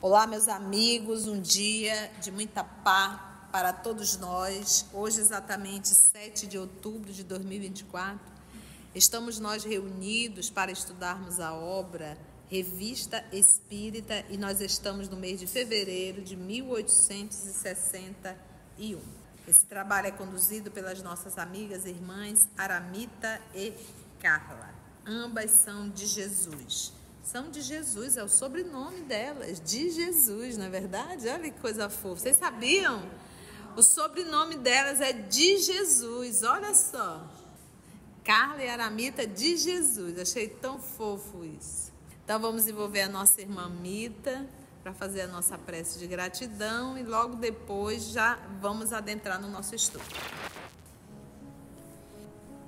Olá, meus amigos, um dia de muita paz para todos nós. Hoje, exatamente 7 de outubro de 2024, estamos nós reunidos para estudarmos a obra Revista Espírita e nós estamos no mês de fevereiro de 1861. Esse trabalho é conduzido pelas nossas amigas e irmãs Aramita e Carla. Ambas são de Jesus. São de Jesus, é o sobrenome delas, de Jesus, não é verdade? Olha que coisa fofa. Vocês sabiam? O sobrenome delas é de Jesus, olha só. Carla e Aramita de Jesus, achei tão fofo isso. Então vamos envolver a nossa irmã Mita para fazer a nossa prece de gratidão e logo depois já vamos adentrar no nosso estudo.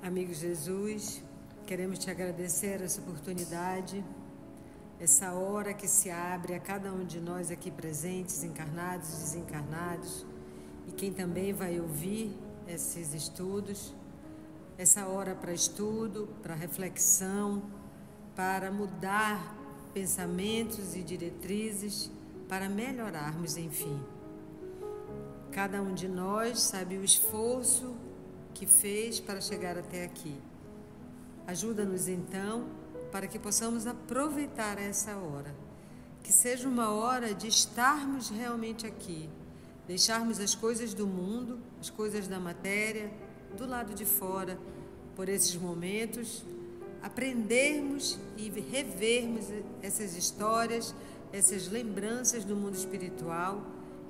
Amigo Jesus, queremos te agradecer essa oportunidade, essa hora que se abre a cada um de nós aqui presentes, encarnados e desencarnados, e quem também vai ouvir esses estudos, essa hora para estudo, para reflexão, para mudar pensamentos e diretrizes, para melhorarmos, enfim. Cada um de nós sabe o esforço que fez para chegar até aqui. Ajuda-nos, então, para que possamos aproveitar essa hora, que seja uma hora de estarmos realmente aqui, deixarmos as coisas do mundo, as coisas da matéria, do lado de fora, por esses momentos, aprendermos e revermos essas histórias, essas lembranças do mundo espiritual,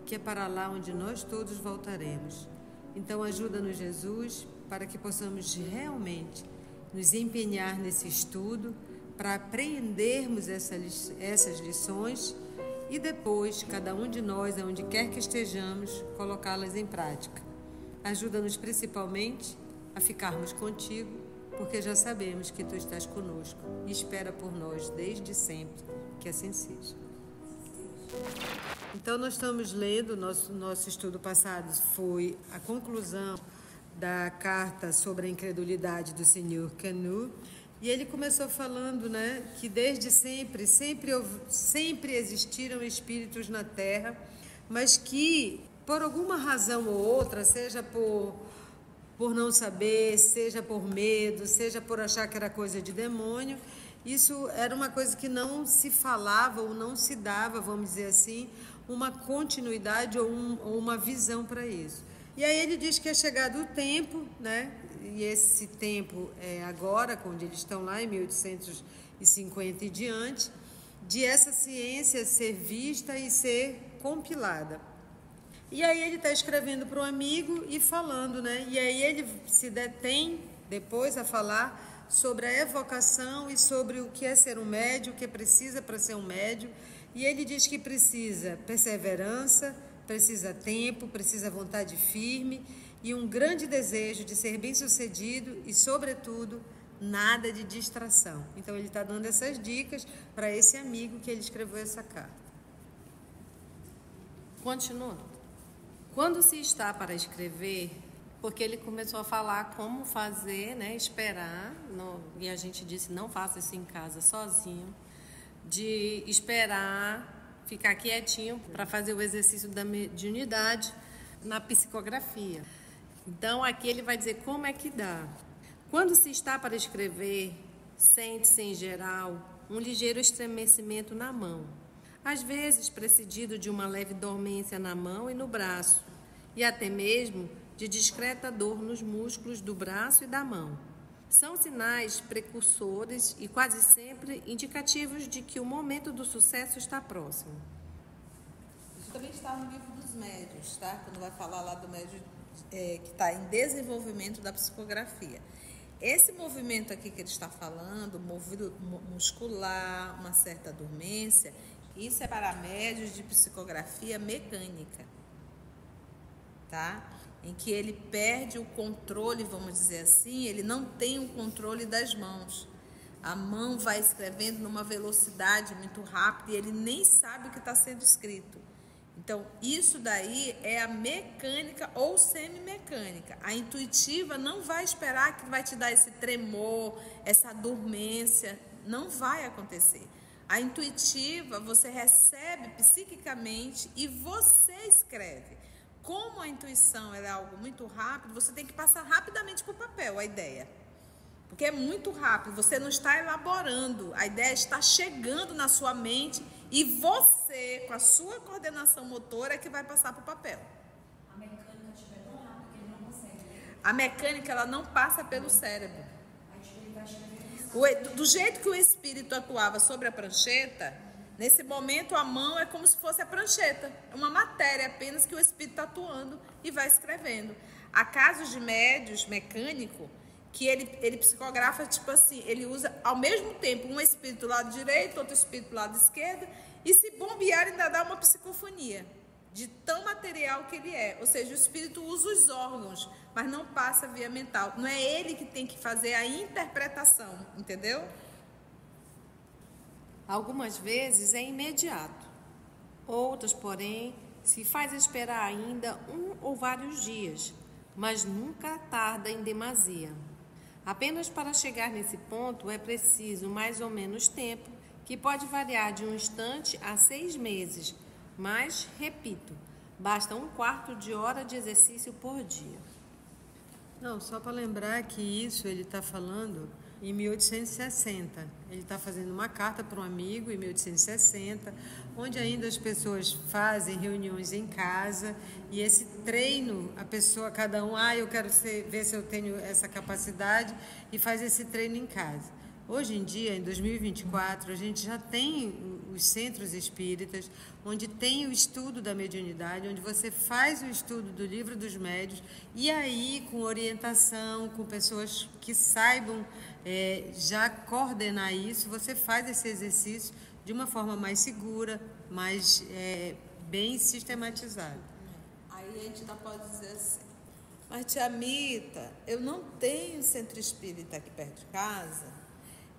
que é para lá onde nós todos voltaremos. Então ajuda-nos, Jesus, para que possamos realmente nos empenhar nesse estudo, para aprendermos essas lições e depois, cada um de nós, aonde quer que estejamos, colocá-las em prática. Ajuda-nos principalmente a ficarmos contigo, porque já sabemos que tu estás conosco e espera por nós desde sempre, que assim seja. Então nós estamos lendo, nosso estudo passado foi a conclusão da carta sobre a incredulidade do Senhor Canu. E ele começou falando, que desde sempre existiram espíritos na Terra, mas que por alguma razão ou outra, seja por não saber, seja por medo, seja por achar que era coisa de demônio, isso era uma coisa que não se falava ou não se dava, vamos dizer assim, uma continuidade ou uma visão para isso. E aí ele diz que é chegado o tempo, e esse tempo é agora, quando eles estão lá em 1850 e diante, de essa ciência ser vista e ser compilada. E aí ele está escrevendo para o amigo e falando, e aí ele se detém depois a falar sobre a evocação e sobre o que é ser um médium, o que precisa para ser um médium, e ele diz que precisa perseverança, precisa tempo, precisa vontade firme e um grande desejo de ser bem-sucedido e, sobretudo, nada de distração. Então, ele está dando essas dicas para esse amigo que ele escreveu essa carta. Continua. Quando se está para escrever, porque ele começou a falar como fazer, esperar, e a gente disse, não faça isso em casa sozinho, de esperar, ficar quietinho para fazer o exercício da mediunidade na psicografia. Então, aqui ele vai dizer como é que dá. Quando se está para escrever, sente-se, em geral, um ligeiro estremecimento na mão, às vezes precedido de uma leve dormência na mão e no braço, e até mesmo de discreta dor nos músculos do braço e da mão. São sinais precursores e quase sempre indicativos de que o momento do sucesso está próximo. Isso também está no livro dos médiuns, tá? Quando vai falar lá do médium que está em desenvolvimento da psicografia. Esse movimento aqui que ele está falando, movido muscular, uma certa dormência, isso é para médiuns de psicografia mecânica, tá? Em que ele perde o controle, vamos dizer assim, ele não tem o controle das mãos. A mão vai escrevendo numa velocidade muito rápida e ele nem sabe o que está sendo escrito. Então, isso daí é a mecânica ou semimecânica. A intuitiva não vai esperar que vai te dar esse tremor, essa dormência. Não vai acontecer. A intuitiva você recebe psiquicamente e você escreve. Como a intuição ela é algo muito rápido, você tem que passar rapidamente para o papel a ideia. Porque é muito rápido, você não está elaborando, a ideia está chegando na sua mente e você, com a sua coordenação motora, é que vai passar para o papel. A mecânica estiver tão rápida que ele não consegue. A mecânica ela não passa pelo cérebro. Aí ele vai escrever. Do jeito que o espírito atuava sobre a prancheta, nesse momento a mão é como se fosse a prancheta. É uma matéria apenas que o espírito está atuando e vai escrevendo. Há casos de médios mecânico que ele psicografa, tipo assim, ele usa ao mesmo tempo um espírito do lado direito, outro espírito do lado esquerdo, e se bombear ainda dá uma psicofonia, de tão material que ele é. Ou seja, o espírito usa os órgãos, mas não passa via mental. Não é ele que tem que fazer a interpretação, entendeu? Algumas vezes é imediato. Outras, porém, se faz esperar ainda 1 ou vários dias, mas nunca tarda em demasia. Apenas para chegar nesse ponto é preciso mais ou menos tempo, que pode variar de um instante a 6 meses, mas, repito, basta 1/4 de hora de exercício por dia. Não, só para lembrar que isso ele está falando em 1860. Ele está fazendo uma carta para um amigo em 1860, onde ainda as pessoas fazem reuniões em casa e esse treino, a pessoa, cada um, eu quero ver se eu tenho essa capacidade e faz esse treino em casa. Hoje em dia, em 2024, a gente já tem os centros espíritas, onde tem o estudo da mediunidade, onde você faz o estudo do livro dos médiuns e aí, com orientação, com pessoas que saibam já coordenar isso, você faz esse exercício de uma forma mais segura, mais bem sistematizada. Aí a gente ainda pode dizer assim, mas tia Mita, eu não tenho centro espírita aqui perto de casa,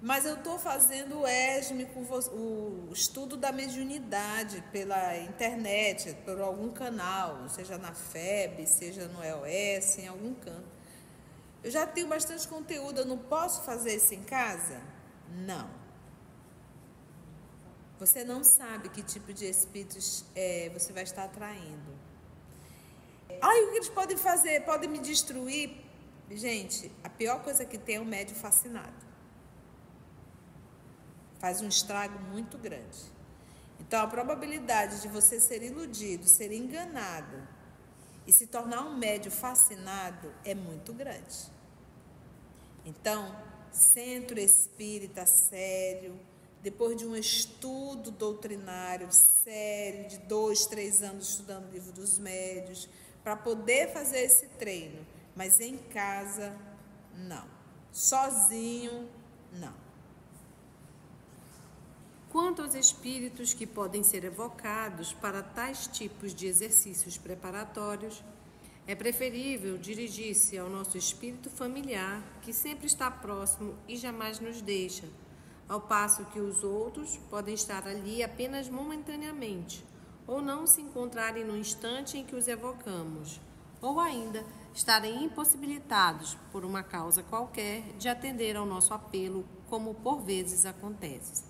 mas eu estou fazendo o ESME, o estudo da mediunidade pela internet, por algum canal, seja na FEB, seja no EOS, em algum canto. Eu já tenho bastante conteúdo, eu não posso fazer isso em casa? Não. Você não sabe que tipo de espíritos você vai estar atraindo. O que eles podem fazer? Podem me destruir? Gente, a pior coisa que tem é um médium fascinado. Faz um estrago muito grande. Então, a probabilidade de você ser iludido, ser enganado e se tornar um médium fascinado é muito grande. Então, centro espírita sério, depois de um estudo doutrinário sério, de 2, 3 anos estudando o livro dos médiuns, para poder fazer esse treino. Mas em casa, não. Sozinho, não. Quanto aos espíritos que podem ser evocados para tais tipos de exercícios preparatórios, é preferível dirigir-se ao nosso espírito familiar, que sempre está próximo e jamais nos deixa, ao passo que os outros podem estar ali apenas momentaneamente, ou não se encontrarem no instante em que os evocamos, ou ainda estarem impossibilitados, por uma causa qualquer, de atender ao nosso apelo, como por vezes acontece.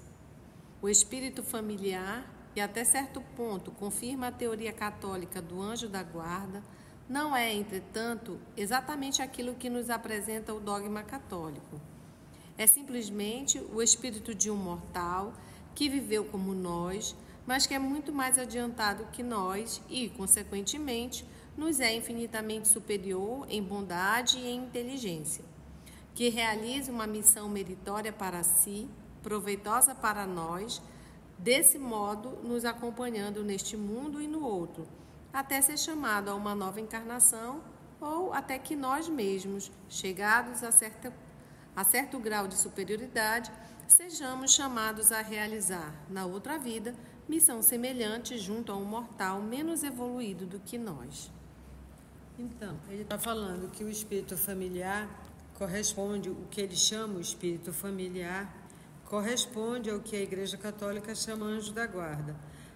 O espírito familiar, que até certo ponto confirma a teoria católica do anjo da guarda, não é, entretanto, exatamente aquilo que nos apresenta o dogma católico. É simplesmente o espírito de um mortal que viveu como nós, mas que é muito mais adiantado que nós e, consequentemente, nos é infinitamente superior em bondade e em inteligência, que realiza uma missão meritória para si, proveitosa para nós, desse modo nos acompanhando neste mundo e no outro, até ser chamado a uma nova encarnação ou até que nós mesmos, chegados a certo grau de superioridade, sejamos chamados a realizar, na outra vida, missão semelhante junto a um mortal menos evoluído do que nós. Então, ele está falando que o espírito familiar corresponde, o que ele chama o espírito familiar, corresponde ao que a Igreja Católica chama anjo da guarda.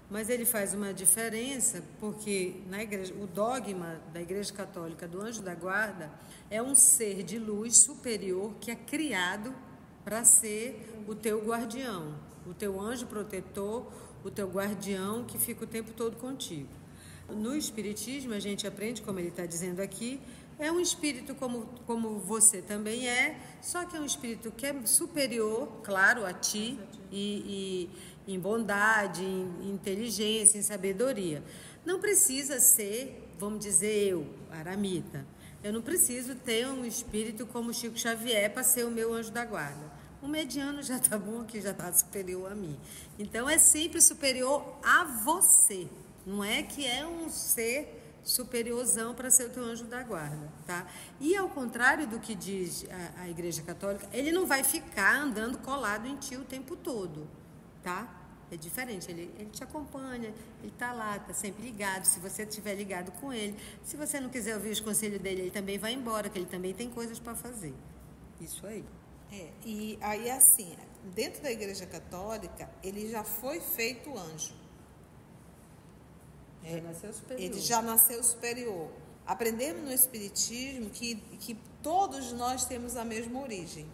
Mas ele faz uma diferença porque na igreja, o dogma da Igreja Católica do anjo da guarda é um ser de luz superior que é criado para ser o teu guardião, o teu anjo protetor, o teu guardião que fica o tempo todo contigo. No Espiritismo a gente aprende, como ele está dizendo aqui, é um espírito como você também é, só que é um espírito que é superior, claro, a ti e em bondade, em inteligência, em sabedoria. Não precisa ser, vamos dizer, eu, Aramita. Eu não preciso ter um espírito como Chico Xavier para ser o meu anjo da guarda. O mediano já está bom, que já está superior a mim. Então, é sempre superior a você. Não é que é um ser superiorzão para ser o teu anjo da guarda, tá? E ao contrário do que diz a Igreja Católica, ele não vai ficar andando colado em ti o tempo todo, tá? É diferente, ele te acompanha, ele está lá, está sempre ligado, se você estiver ligado com ele. Se você não quiser ouvir os conselhos dele, ele também vai embora, que ele também tem coisas para fazer. Isso aí. E aí assim, dentro da Igreja Católica, ele já foi feito anjo. Já nasceu superior. Ele já nasceu superior. Aprendemos no Espiritismo que todos nós temos a mesma origem.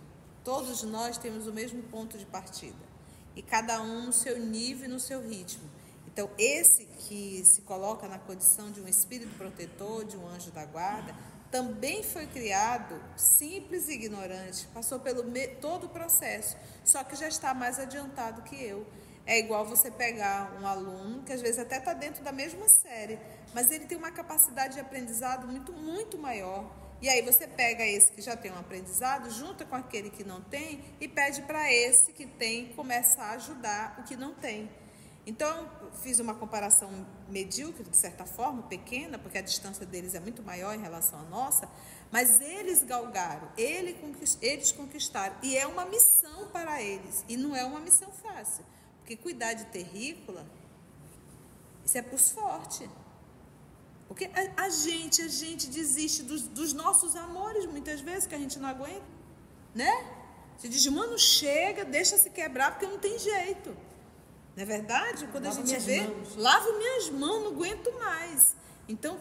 Todos nós temos o mesmo ponto de partida. E cada um no seu nível e no seu ritmo. Então, esse que se coloca na condição de um espírito protetor, de um anjo da guarda, também foi criado simples e ignorante, passou pelo todo o processo, só que já está mais adiantado que eu. É igual você pegar um aluno, que às vezes até está dentro da mesma série, mas ele tem uma capacidade de aprendizado muito, muito maior. E aí você pega esse que já tem um aprendizado, junta com aquele que não tem e pede para esse que tem começar a ajudar o que não tem. Então, fiz uma comparação medíocre, de certa forma, pequena, porque a distância deles é muito maior em relação à nossa, mas eles galgaram, eles conquistaram, e é uma missão para eles, e não é uma missão fácil. Porque cuidar de terrícola, isso é pros fortes. Porque a gente desiste dos nossos amores, muitas vezes, que a gente não aguenta. Né? Você diz, mano, chega, deixa se quebrar, porque não tem jeito. Não é verdade? Quando a gente vê, lavo minhas mãos, não aguento mais. Então,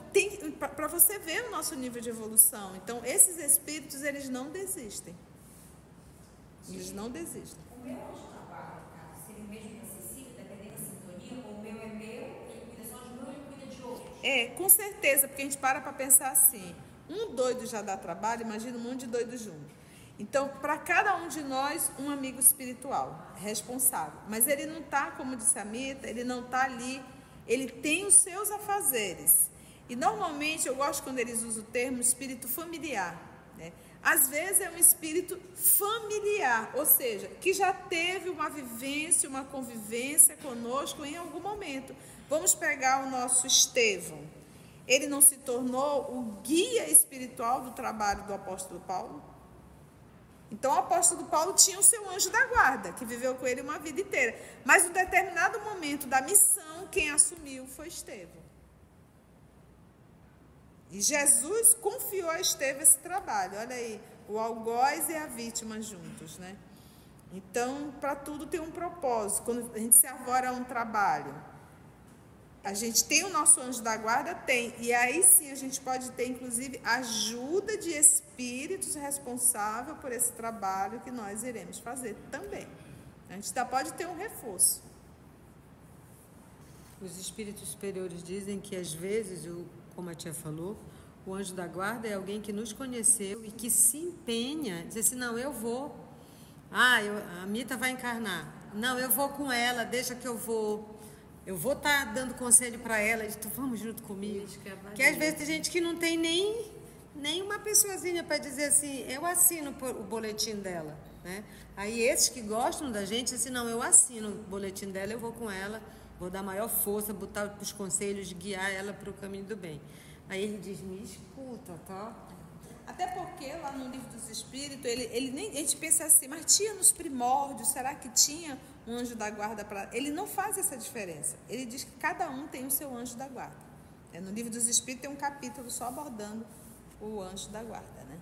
para você ver o nosso nível de evolução. Então, esses espíritos, eles não desistem. Eles não desistem. O meu anjo da guarda, cara, se ele mesmo necessita, dependendo da sintonia, ou o meu é meu, ele cuida só de meu, ele cuida de outros. Com certeza, porque a gente para pensar assim, um doido já dá trabalho, imagina um monte de doido junto. Então, para cada um de nós, um amigo espiritual, responsável. Mas ele não está, como disse a Mita, ele não está ali, ele tem os seus afazeres. E normalmente, eu gosto quando eles usam o termo espírito familiar, né? Às vezes é um espírito familiar, ou seja, que já teve uma vivência, uma convivência conosco em algum momento. Vamos pegar o nosso Estevão. Ele não se tornou o guia espiritual do trabalho do apóstolo Paulo? Então, o apóstolo Paulo tinha o seu anjo da guarda, que viveu com ele uma vida inteira. Mas, em determinado momento da missão, quem assumiu foi Estevão. E Jesus confiou a Estevão esse trabalho. Olha aí, o algoz e a vítima juntos, né? Então, para tudo tem um propósito. Quando a gente se arvora a um trabalho, a gente tem o nosso anjo da guarda? Tem. E aí sim a gente pode ter, inclusive, ajuda de espíritos responsáveis por esse trabalho que nós iremos fazer também. A gente ainda pode ter um reforço. Os espíritos superiores dizem que, às vezes, como a tia falou, o anjo da guarda é alguém que nos conheceu e que se empenha, diz assim, não, eu vou. A Mita vai encarnar. Não, eu vou com ela, deixa que eu vou. Eu vou estar dando conselho para ela, tu vamos junto comigo. Que às vezes tem gente que não tem nem uma pessoazinha para dizer assim, eu assino o boletim dela, né? Aí esses que gostam da gente, assim, não, eu assino o boletim dela, eu vou com ela, vou dar maior força, botar os conselhos, guiar ela para o caminho do bem. Aí ele diz, me escuta, tá? Até porque lá no Livro dos Espíritos, ele nem, a gente pensa assim, mas tinha nos primórdios, será que tinha um anjo da guarda para... Ele não faz essa diferença. Ele diz que cada um tem o seu anjo da guarda. No Livro dos Espíritos tem um capítulo só abordando o anjo da guarda, né?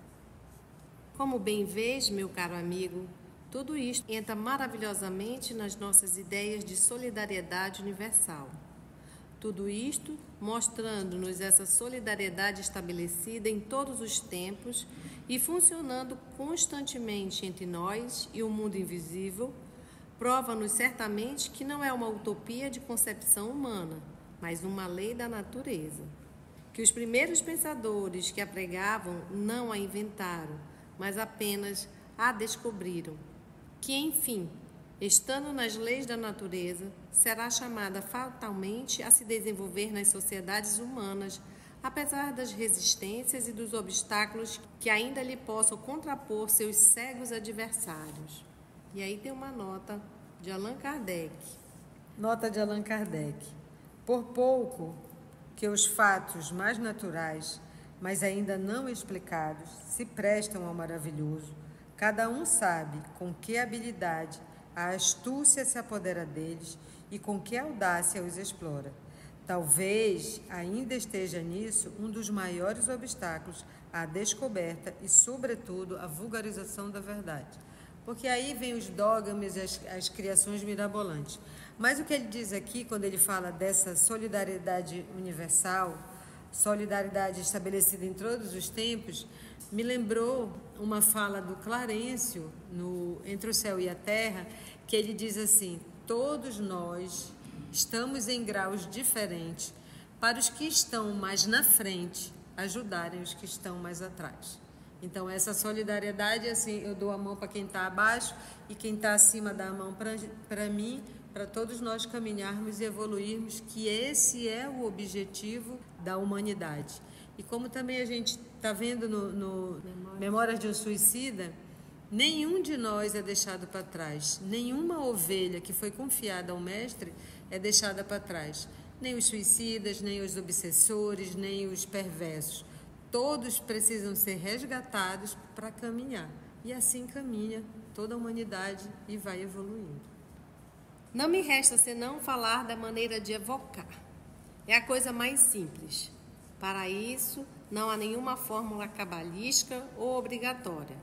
Como bem vês, meu caro amigo, Tudo isto entra maravilhosamente nas nossas ideias de solidariedade universal. Tudo isto mostrando-nos essa solidariedade estabelecida em todos os tempos e funcionando constantemente entre nós e o mundo invisível, prova-nos certamente que não é uma utopia de concepção humana, mas uma lei da natureza. Que os primeiros pensadores que a pregavam não a inventaram, mas apenas a descobriram. Que, enfim, estando nas leis da natureza, será chamada fatalmente a se desenvolver nas sociedades humanas, apesar das resistências e dos obstáculos que ainda lhe possam contrapor seus cegos adversários. E aí tem uma nota de Allan Kardec. Nota de Allan Kardec. Por pouco que os fatos mais naturais, mas ainda não explicados, se prestam ao maravilhoso, cada um sabe com que habilidade a astúcia se apodera deles e com que audácia os explora. Talvez ainda esteja nisso um dos maiores obstáculos à descoberta e, sobretudo, à vulgarização da verdade. Porque aí vem os dogmas e as criações mirabolantes. Mas o que ele diz aqui, quando ele fala dessa solidariedade universal, solidariedade estabelecida em todos os tempos, me lembrou uma fala do Clarencio, no Entre o Céu e a Terra, que ele diz assim: todos nós estamos em graus diferentes para os que estão mais na frente ajudarem os que estão mais atrás. Então, essa solidariedade, assim, eu dou a mão para quem está abaixo e quem está acima dá a mão para mim, para todos nós caminharmos e evoluirmos, que esse é o objetivo da humanidade. E como também a gente está vendo no Memórias de um Suicida, nenhum de nós é deixado para trás, nenhuma ovelha que foi confiada ao mestre é deixada para trás, nem os suicidas, nem os obsessores, nem os perversos. Todos precisam ser resgatados para caminhar. E assim caminha toda a humanidade e vai evoluindo. Não me resta senão falar da maneira de evocar. É a coisa mais simples. Para isso, não há nenhuma fórmula cabalística ou obrigatória.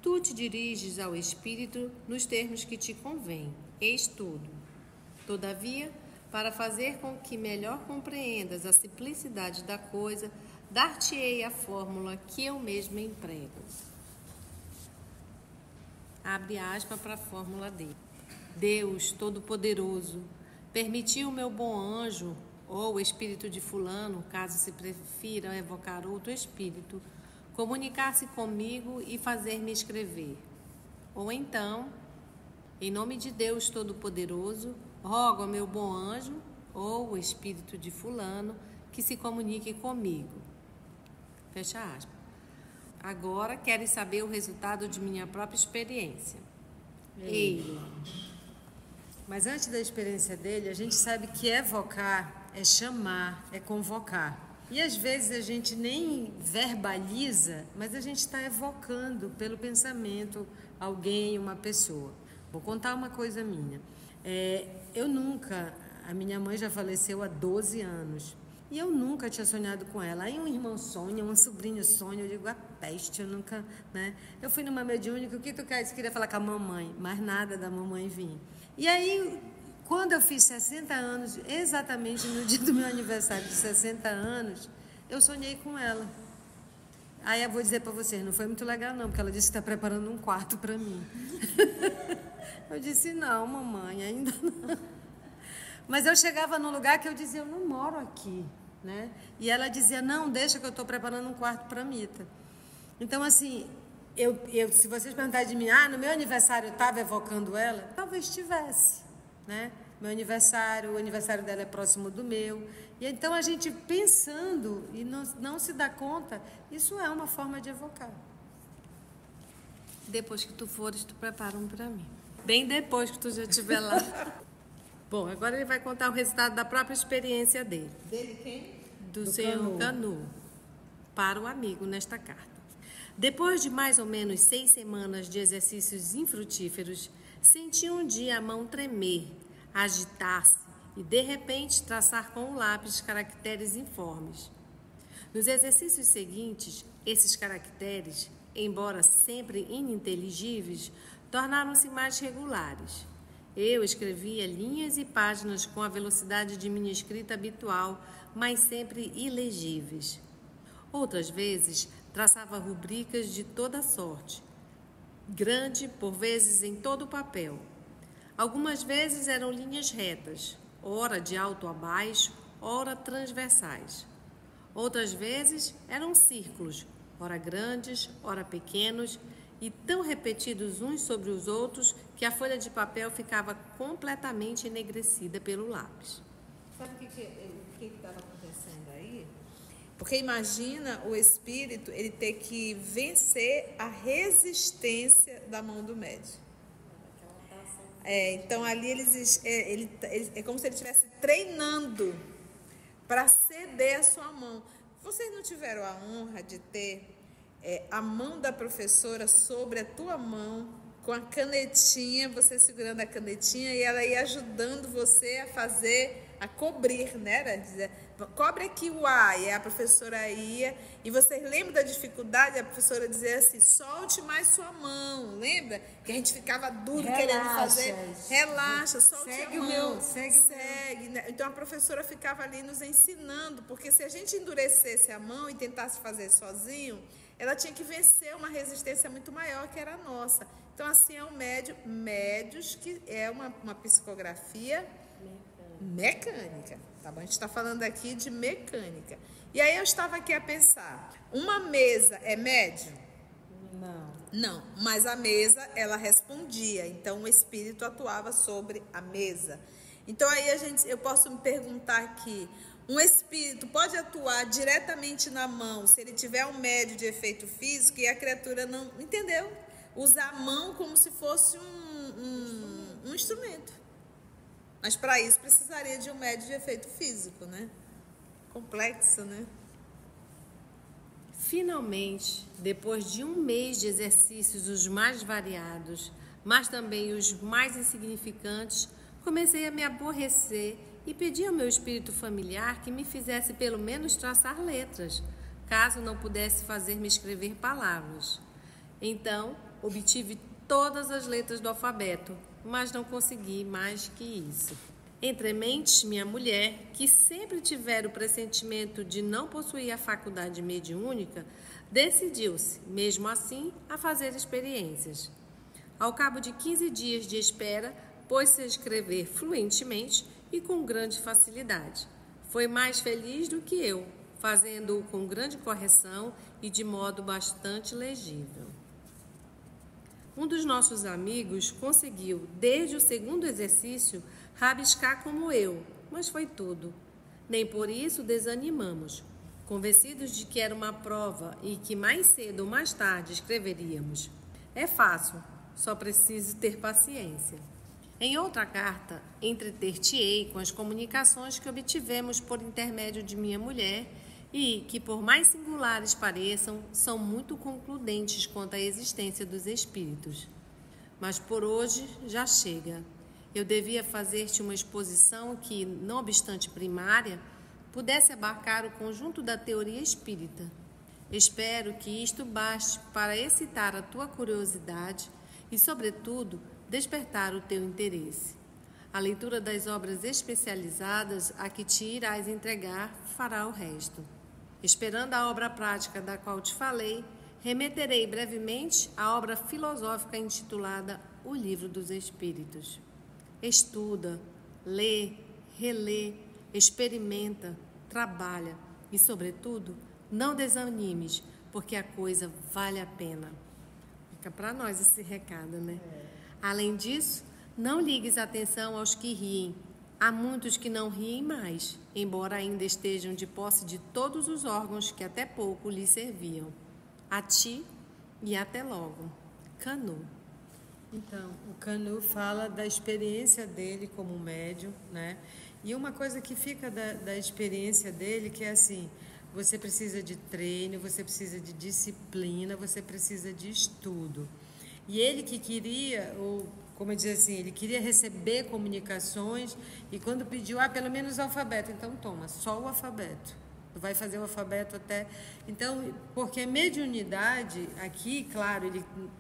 Tu te diriges ao Espírito nos termos que te convém. Eis tudo. Todavia, para fazer com que melhor compreendas a simplicidade da coisa, dar-te-ei a fórmula que eu mesma emprego. Abre aspas para a fórmula dele. Deus Todo-Poderoso, permitiu o meu bom anjo, ou o espírito de fulano, caso se prefira evocar outro espírito, comunicar-se comigo e fazer-me escrever. Ou então, em nome de Deus Todo-Poderoso, rogo ao meu bom anjo, ou o espírito de fulano, que se comunique comigo. Fecha aspas. Agora queres saber o resultado de minha própria experiência. Ei. Mas antes da experiência dele, a gente sabe que evocar é chamar, é convocar. E às vezes a gente nem verbaliza, mas a gente está evocando pelo pensamento alguém, uma pessoa. Vou contar uma coisa minha. A minha mãe já faleceu há 12 anos. E eu nunca tinha sonhado com ela. Aí um irmão sonha, um sobrinho sonha, eu digo, a peste, eu nunca, né? Eu fui numa mediúnica, o que tu quer? Eu queria falar com a mamãe, mas nada da mamãe vinha. E aí, quando eu fiz 60 anos, exatamente no dia do meu aniversário de 60 anos, eu sonhei com ela. Aí eu vou dizer para vocês, não foi muito legal não, porque ela disse que está preparando um quarto para mim. Eu disse, não, mamãe, ainda não. Mas eu chegava num lugar que eu dizia, eu não moro aqui, né? E ela dizia, não, deixa que eu estou preparando um quarto para a Mita. Então, assim, se vocês perguntarem de mim, no meu aniversário eu estava evocando ela, talvez tivesse, né? Meu aniversário, o aniversário dela é próximo do meu. E então a gente pensando e não se dá conta, isso é uma forma de evocar. Depois que tu fores, tu prepara um para mim. Bem depois que tu já estiver lá. Bom, agora ele vai contar o resultado da própria experiência dele. Dele quem? Do senhor Canu, para o amigo nesta carta. Depois de mais ou menos 6 semanas de exercícios infrutíferos, senti um dia a mão tremer, agitar-se e, de repente, traçar com o lápis caracteres informes. Nos exercícios seguintes, esses caracteres, embora sempre ininteligíveis, tornaram-se mais regulares. Eu escrevia linhas e páginas com a velocidade de minha escrita habitual, mas sempre ilegíveis. Outras vezes, traçava rubricas de toda sorte, grande, por vezes em todo o papel. Algumas vezes eram linhas retas, ora de alto a baixo, ora transversais. Outras vezes eram círculos, ora grandes, ora pequenos, e tão repetidos uns sobre os outros que a folha de papel ficava completamente enegrecida pelo lápis. Sabe o que estava acontecendo aí? Porque imagina o espírito ele ter que vencer a resistência da mão do médium. Então ali é como se ele estivesse treinando para ceder a sua mão. Vocês não tiveram a honra de ter a mão da professora sobre a tua mão, com a canetinha, você segurando a canetinha e ela ia ajudando você a cobrir, né? Era dizer, cobre aqui o A, e a professora ia, e vocês lembram da dificuldade? A professora dizia assim, solte mais sua mão, lembra? Que a gente ficava duro querendo fazer, relaxa, solte a mão, segue. Né? Então a professora ficava ali nos ensinando, porque se a gente endurecesse a mão e tentasse fazer sozinho, ela tinha que vencer uma resistência muito maior que era a nossa. Então assim é o médios, que é uma psicografia mecânica, tá bom? A gente está falando aqui de mecânica. E aí eu estava aqui a pensar, uma mesa é médium? Não, mas a mesa, ela respondia, então o espírito atuava sobre a mesa. Então aí eu posso me perguntar aqui, um espírito pode atuar diretamente na mão se ele tiver um médium de efeito físico e a criatura não, entendeu? Usar a mão como se fosse um instrumento. Mas para isso precisaria de um médium de efeito físico, né? Complexo, né? Finalmente, depois de um mês de exercícios os mais variados, mas também os mais insignificantes, comecei a me aborrecer e pedi ao meu espírito familiar que me fizesse pelo menos traçar letras, caso não pudesse fazer-me escrever palavras. Então, obtive todas as letras do alfabeto, mas não consegui mais que isso. Entre mentes, minha mulher, que sempre tivera o pressentimento de não possuir a faculdade mediúnica, decidiu-se, mesmo assim, a fazer experiências. Ao cabo de 15 dias de espera, pôs-se a escrever fluentemente e com grande facilidade. Foi mais feliz do que eu, fazendo-o com grande correção e de modo bastante legível. Um dos nossos amigos conseguiu, desde o segundo exercício, rabiscar como eu, mas foi tudo. Nem por isso desanimamos, convencidos de que era uma prova e que mais cedo ou mais tarde escreveríamos. É fácil, só preciso ter paciência. Em outra carta, entreter-te-ei com as comunicações que obtivemos por intermédio de minha mulher e que, por mais singulares pareçam, são muito concludentes quanto à existência dos espíritos. Mas por hoje já chega. Eu devia fazer-te uma exposição que, não obstante primária, pudesse abarcar o conjunto da teoria espírita. Espero que isto baste para excitar a tua curiosidade e, sobretudo, despertar o teu interesse. A leitura das obras especializadas a que te irás entregar fará o resto. Esperando a obra prática da qual te falei, remeterei brevemente à obra filosófica intitulada O Livro dos Espíritos. Estuda, lê, relê, experimenta, trabalha e, sobretudo, não desanimes, porque a coisa vale a pena. Fica para nós esse recado, né? Além disso, não ligues atenção aos que riem. Há muitos que não riem mais, embora ainda estejam de posse de todos os órgãos que até pouco lhes serviam. A ti e até logo. Canu. Então, o Canu fala da experiência dele como médium, né? E uma coisa que fica da experiência dele, que é assim, você precisa de treino, você precisa de disciplina, você precisa de estudo. E ele que queria, ou como eu dizia assim, ele queria receber comunicações e quando pediu, pelo menos o alfabeto, então toma, só o alfabeto. vai fazer o alfabeto até... Então, porque a mediunidade, aqui, claro,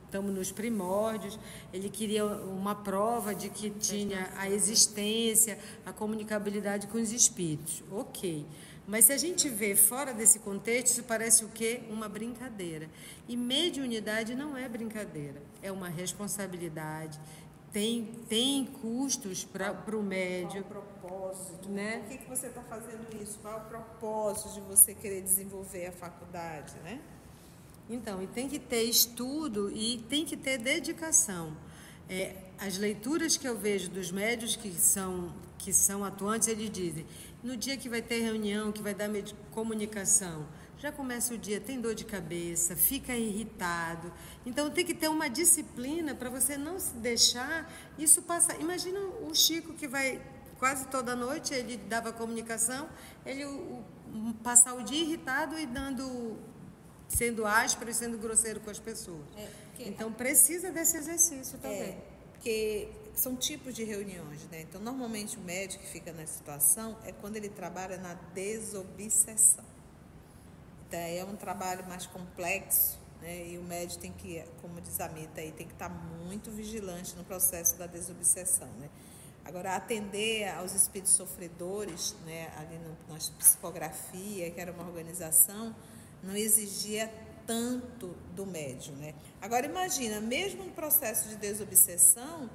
estamos nos primórdios, ele queria uma prova de que tinha a existência, a comunicabilidade com os espíritos. Ok. Mas se a gente vê fora desse contexto, isso parece o quê? Uma brincadeira. E mediunidade não é brincadeira, é uma responsabilidade, tem custos para o médium. Qual o propósito? Né? Por que você está fazendo isso? Qual é o propósito de você querer desenvolver a faculdade, né? Então, e tem que ter estudo e tem que ter dedicação. As leituras que eu vejo dos médios que são atuantes, eles dizem, no dia que vai ter reunião, que vai dar comunicação, já começa o dia, tem dor de cabeça, fica irritado. Então, tem que ter uma disciplina para você não se deixar isso passar. Imagina o Chico que vai quase toda noite, ele dava comunicação, ele passar o dia irritado e sendo áspero e sendo grosseiro com as pessoas. Então, precisa desse exercício também. Porque são tipos de reuniões, né? Então, normalmente o médico que fica nessa situação é quando ele trabalha na desobsessão. Então, é um trabalho mais complexo, né? E o médico tem que, como diz a Mita aí, tem que estar muito vigilante no processo da desobsessão, né? Agora, atender aos espíritos sofredores, né, ali na psicografia, que era uma organização, não exigia tanto do médium, né? Agora, imagina, mesmo no processo de desobsessão,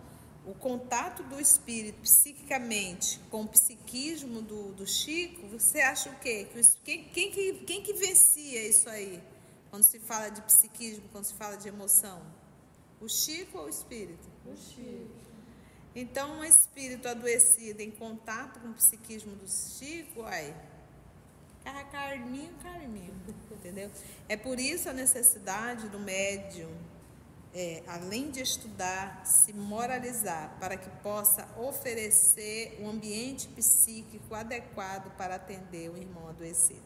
o contato do espírito psiquicamente com o psiquismo do Chico, você acha o quê? Quem que vencia isso aí? Quando se fala de psiquismo, quando se fala de emoção? O Chico ou o espírito? O Chico. Então, um espírito adoecido em contato com o psiquismo do Chico, carminho, entendeu? É por isso a necessidade do médium, além de estudar, se moralizar, para que possa oferecer um ambiente psíquico adequado para atender o irmão adoecido.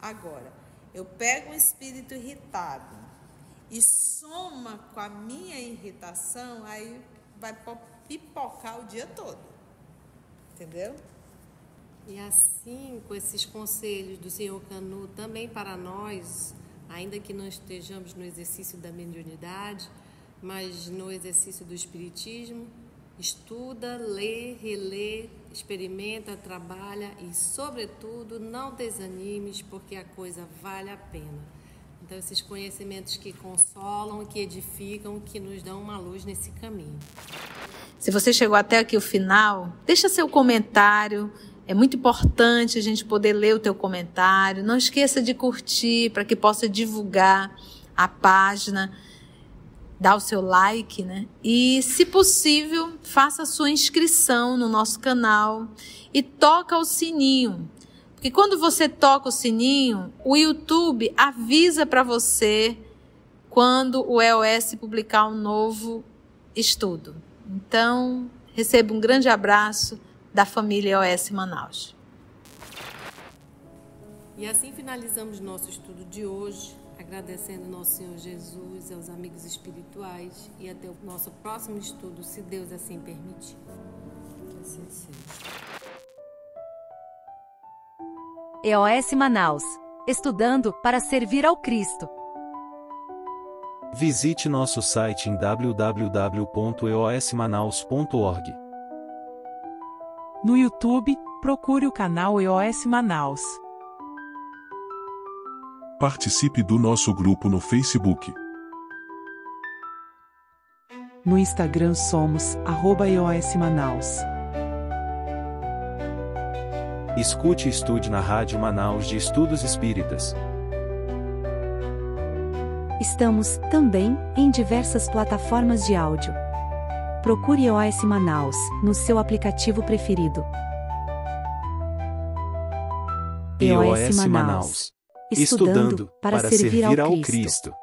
Agora, eu pego um espírito irritado e soma com a minha irritação, aí vai pipocar o dia todo, entendeu? E assim, com esses conselhos do Senhor Canuto, também para nós, ainda que não estejamos no exercício da mediunidade, mas no exercício do espiritismo, estuda, lê, relê, experimenta, trabalha e, sobretudo, não desanimes, porque a coisa vale a pena. Então, esses conhecimentos que consolam, que edificam, que nos dão uma luz nesse caminho. Se você chegou até aqui o final, deixa seu comentário. É muito importante a gente poder ler o teu comentário. Não esqueça de curtir para que possa divulgar a página. Dá o seu like, né? E, se possível, faça a sua inscrição no nosso canal e toca o sininho. Porque quando você toca o sininho, o YouTube avisa para você quando o EOS publicar um novo estudo. Então, receba um grande abraço da família EOS Manaus. E assim finalizamos nosso estudo de hoje, agradecendo ao nosso Senhor Jesus, aos amigos espirituais e até o nosso próximo estudo, se Deus assim permitir. Que assim seja. EOS Manaus. Estudando para servir ao Cristo. Visite nosso site em www.eosmanaus.org. No YouTube, procure o canal EOS Manaus. Participe do nosso grupo no Facebook. No Instagram somos @EOS Manaus. Escute e estude na Rádio Manaus de Estudos Espíritas. Estamos, também, em diversas plataformas de áudio. Procure EOS Manaus, no seu aplicativo preferido. EOS Manaus. Estudando para servir ao Cristo.